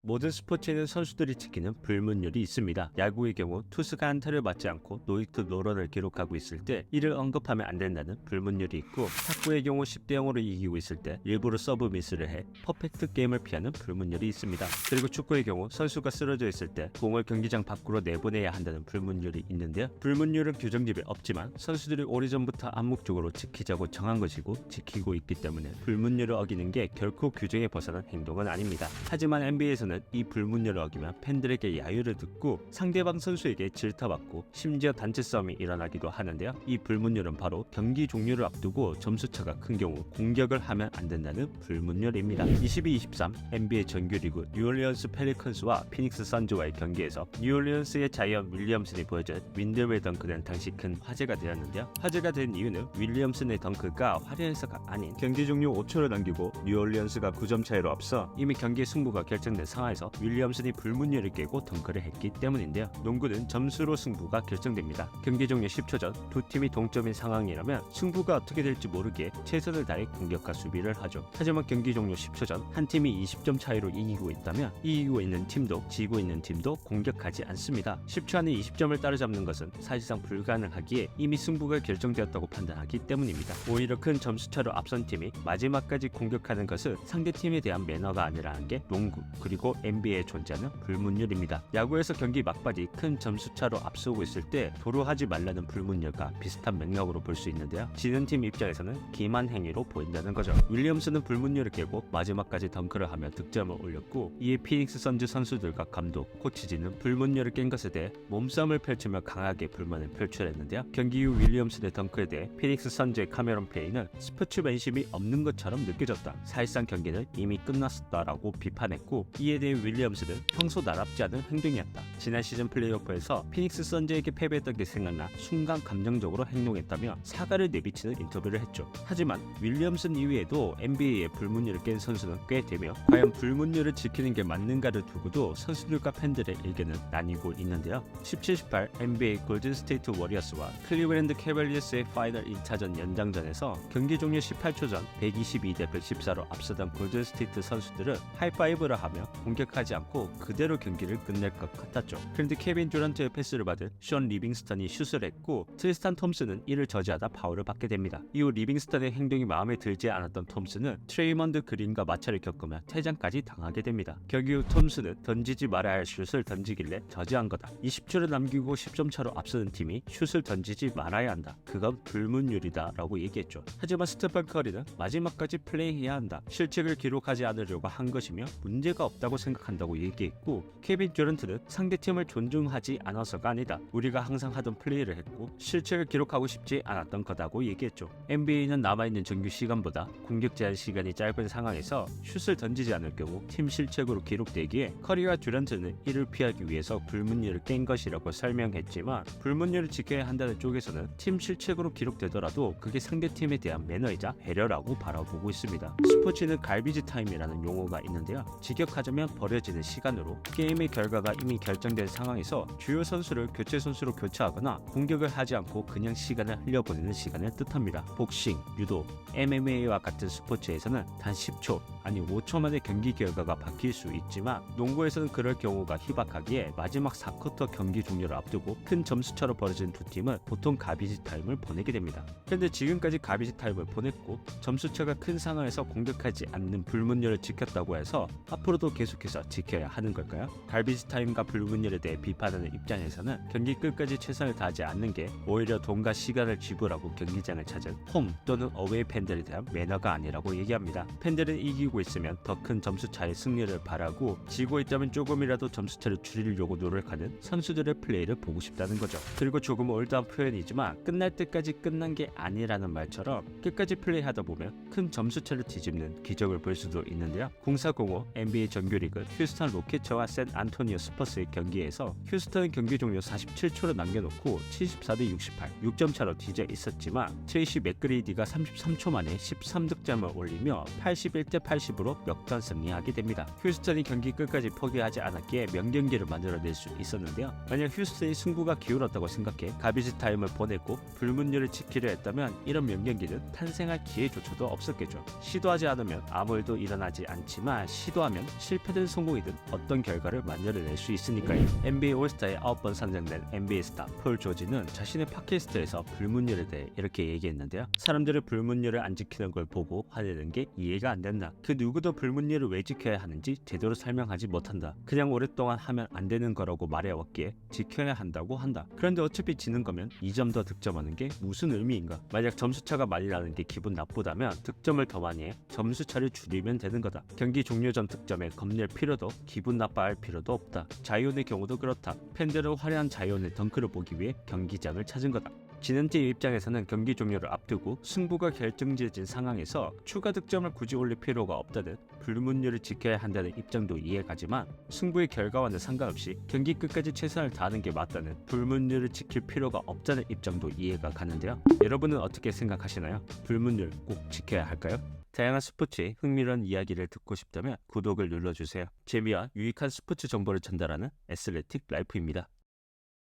모든 스포츠에는 선수들이 지키는 불문율이 있습니다. 야구의 경우 투수가 안타를 맞지 않고 노히트 노런을 기록하고 있을 때 이를 언급하면 안 된다는 불문율이 있고, 탁구의 경우 10대 0으로 이기고 있을 때 일부러 서브 미스를 해 퍼펙트 게임을 피하는 불문율이 있습니다. 그리고 축구의 경우 선수가 쓰러져 있을 때 공을 경기장 밖으로 내보내야 한다는 불문율이 있는데요. 불문율은 규정집에 없지만 선수들이 오래전부터 암묵적으로 지키자고 정한 것이고 지키고 있기 때문에 불문율을 어기는 게 결코 규정에 벗어난 행동은 아닙니다. 하지만 NBA에서는 이 불문율을 어기면 팬들에게 야유를 듣고 상대방 선수에게 질타받고 심지어 단체 싸움이 일어나기도 하는데요. 이 불문율은 바로 경기 종료를 앞두고 점수차가 큰 경우 공격을 하면 안 된다는 불문율입니다. 22-23 NBA 정규리그 뉴올리언스 펠리컨스와 피닉스 선즈와의 경기에서 뉴올리언스의 자이언 윌리엄슨이 보여준 윈드밀 덩크는 당시 큰 화제가 되었는데요. 화제가 된 이유는 윌리엄슨의 덩크가 화려해서가 아닌 경기 종료 5초를 남기고 뉴올리언스가 9점 차이로 앞서 이미 경기의 승부가 결정된 상황에서 윌리엄슨이 불문율을 깨고 덩크를 했기 때문인데요. 농구는 점수로 승부가 결정됩니다. 경기 종료 10초 전 두 팀이 동점인 상황이라면 승부가 어떻게 될지 모르기에 최선을 다해 공격과 수비를 하죠. 하지만 경기 종료 10초 전 한 팀이 20점 차이로 이기고 있다면 이기고 있는 팀도 지고 있는 팀도 공격하지 않습니다. 10초 안에 20점을 따라잡는 것은 사실상 불가능하기에 이미 승부가 결정되었다고 판단하기 때문입니다. 오히려 큰 점수차로 앞선 팀이 마지막까지 공격하는 것은 상대팀에 대한 매너가 아니라는 게 농구 그리고 NBA에 존재하는 불문율입니다. 야구에서 경기 막바지 큰 점수차로 앞서고 있을 때 도로 하지 말라는 불문율과 비슷한 맥락으로 볼 수 있는데요. 지는 팀 입장에서는 기만 행위로 보인다는 거죠. 윌리엄슨은 불문율을 깨고 마지막까지 덩크를 하며 득점을 올렸고, 이에 피닉스 선즈 선수들과 감독, 코치진은 불문율을 깬 것에 대해 몸싸움을 펼치며 강하게 불만을 표출했는데요. 경기 후 윌리엄슨의 덩크에 대해 피닉스 선즈의 카메론 페이는 스포츠맨십이 없는 것처럼 느껴졌다. 사실상 경기는 이미 끝났었다라고 비판했고, 이에 대해 윌리엄슨은 평소 나답지 않은 행동이었다. 지난 시즌 플레이오프에서 피닉스 선즈에게 패배했던 게 생각나 순간 감정적으로 행동했다며 사과를 내비치는 인터뷰를 했죠. 하지만 윌리엄슨 이외에도 NBA의 불문율을 깬 선수는 꽤 되며, 과연 불문율을 지키는 게 맞는가를 두고도 선수들과 팬들의 의견은 나뉘고 있는데요. 17-18 NBA 골든스테이트 워리어스와 클리브랜드 캐벌리어스의 파이널 1차전 연장전에서 경기 종료 18초 전 122대 114로 앞서던 골든스테이트 선수들은 하이파이브를 하며 공격하지 않고 그대로 경기를 끝낼 것 같았죠. 그런데 케빈 듀란트의 패스를 받은 션 리빙스턴이 슛을 했고, 트리스탄 톰슨은 이를 저지하다 파울을 받게 됩니다. 이후 리빙스턴의 행동이 마음에 들지 않았던 톰슨은 트레이먼드 그린과 마찰을 겪으며 퇴장까지 당하게 됩니다. 경기 후 톰슨은 던지지 말아야 할 슛을 던지길래 저지한 거다. 20초를 남기고 10점 차로 앞서는 팀이 슛을 던지지 말아야 한다. 그건 불문율이다 라고 얘기했죠. 하지만 스테판 커리는 마지막까지 플레이해야 한다. 실책을 기록하지 않으려고 한 것이며 문제가 없다고 생각한다고 얘기했고, 케빈 듀란트는 상대팀을 존중하지 않아서가 아니다. 우리가 항상 하던 플레이를 했고 실책을 기록하고 싶지 않았던 거다고 얘기했죠. NBA는 남아있는 정규 시간보다 공격 제한 시간이 짧은 상황에서 슛을 던지지 않을 경우 팀 실책으로 기록되기에 커리와 듀란트는 이를 피하기 위해서 불문율을 깬 것이라고 설명했지만, 불문율을 지켜야 한다는 쪽에서는 팀 실책으로 기록되더라도 그게 상대팀에 대한 매너이자 배려라고 바라보고 있습니다. 스포츠는 갈비지 타임이라는 용어가 있는데요. 직역하자면 버려지는 시간으로, 게임의 결과가 이미 결정된 상황에서 주요 선수를 교체 선수로 교체하거나 공격을 하지 않고 그냥 시간을 흘려보내는 시간을 뜻합니다. 복싱, 유도, MMA와 같은 스포츠에서는 단 10초 아니 5초 만에 경기 결과가 바뀔 수 있지만, 농구에서는 그럴 경우가 희박하기에 마지막 4쿼터 경기 종료를 앞두고 큰 점수차로 벌어진 두 팀은 보통 가비지 타임을 보내게 됩니다. 그런데 지금까지 가비지 타임을 보냈고 점수차가 큰 상황에서 공격하지 않는 불문율을 지켰다고 해서 앞으로도 계속해서 지켜야 하는 걸까요? 가비지 타임과 불문율에 대해 비판하는 입장에서는 경기 끝까지 최선을 다하지 않는 게 오히려 돈과 시간을 지불하고 경기장을 찾은 홈 또는 어웨이 팬들에 대한 매너가 아니라고 얘기합니다. 팬들은 이기고 있으면 더 큰 점수차의 승리를 바라고, 지고 있다면 조금이라도 점수차를 줄이려고 노력하는 선수들의 플레이를 보고 싶다는 거죠. 그리고 조금 올드한 표현이지만 끝날 때까지 끝난 게 아니라는 말처럼 끝까지 플레이하다 보면 큰 점수차를 뒤집는 기적을 볼 수도 있는데요. 04-05 NBA 정규리그 휴스턴 로켓츠와 샌 안토니오 스퍼스의 경기에서 휴스턴은 경기 종료 47초를 남겨놓고 74대 68 6점 차로 뒤져 있었지만, 트레이시 맥그레이디가 33초 만에 13득점을 올리며 81대 80으로 역전 승리하게 됩니다. 휴스턴이 경기 끝까지 포기하지 않았기에 명경기를 만들어낼 수 있었는데요. 만약 휴스턴이 승부가 기울었다고 생각해 가비지 타임을 보냈고 불문율을 지키려 했다면 이런 명경기는 탄생할 기회조차도 없었겠죠. 시도하지 않으면 아무 일도 일어나지 않지만 시도하면 실패는 실패든 성공이든 어떤 결과를 만들어낼 수 있으니까요. NBA 올스타에 9번 선정된 NBA 스타 폴 조지는 자신의 팟캐스트에서 불문율에 대해 이렇게 얘기했는데요. 사람들이 불문율을 안 지키는 걸 보고 화내는 게 이해가 안 된다. 그 누구도 불문율을 왜 지켜야 하는지 제대로 설명하지 못한다. 그냥 오랫동안 하면 안 되는 거라고 말해왔기에 지켜야 한다고 한다. 그런데 어차피 지는 거면 2점 더 득점하는 게 무슨 의미인가? 만약 점수차가 많이 나는 게 기분 나쁘다면 득점을 더 많이 해 점수차를 줄이면 되는 거다. 경기 종료 전 득점에 겁낼 필요도 기분 나빠할 필요도 없다. 자이온의 경우도 그렇다. 팬들은 화려한 자이온의 덩크를 보기 위해 경기장을 찾은 거다. 지는 팀 입장에서는 경기 종료를 앞두고 승부가 결정지어진 상황에서 추가 득점을 굳이 올릴 필요가 없다는 불문율을 지켜야 한다는 입장도 이해가지만 승부의 결과와는 상관없이 경기 끝까지 최선을 다하는 게 맞다는 불문율을 지킬 필요가 없다는 입장도 이해가 가는데요. 여러분은 어떻게 생각하시나요? 불문율 꼭 지켜야 할까요? 다양한 스포츠의 흥미로운 이야기를 듣고 싶다면 구독을 눌러주세요. 재미와 유익한 스포츠 정보를 전달하는 애슬레틱 라이프입니다.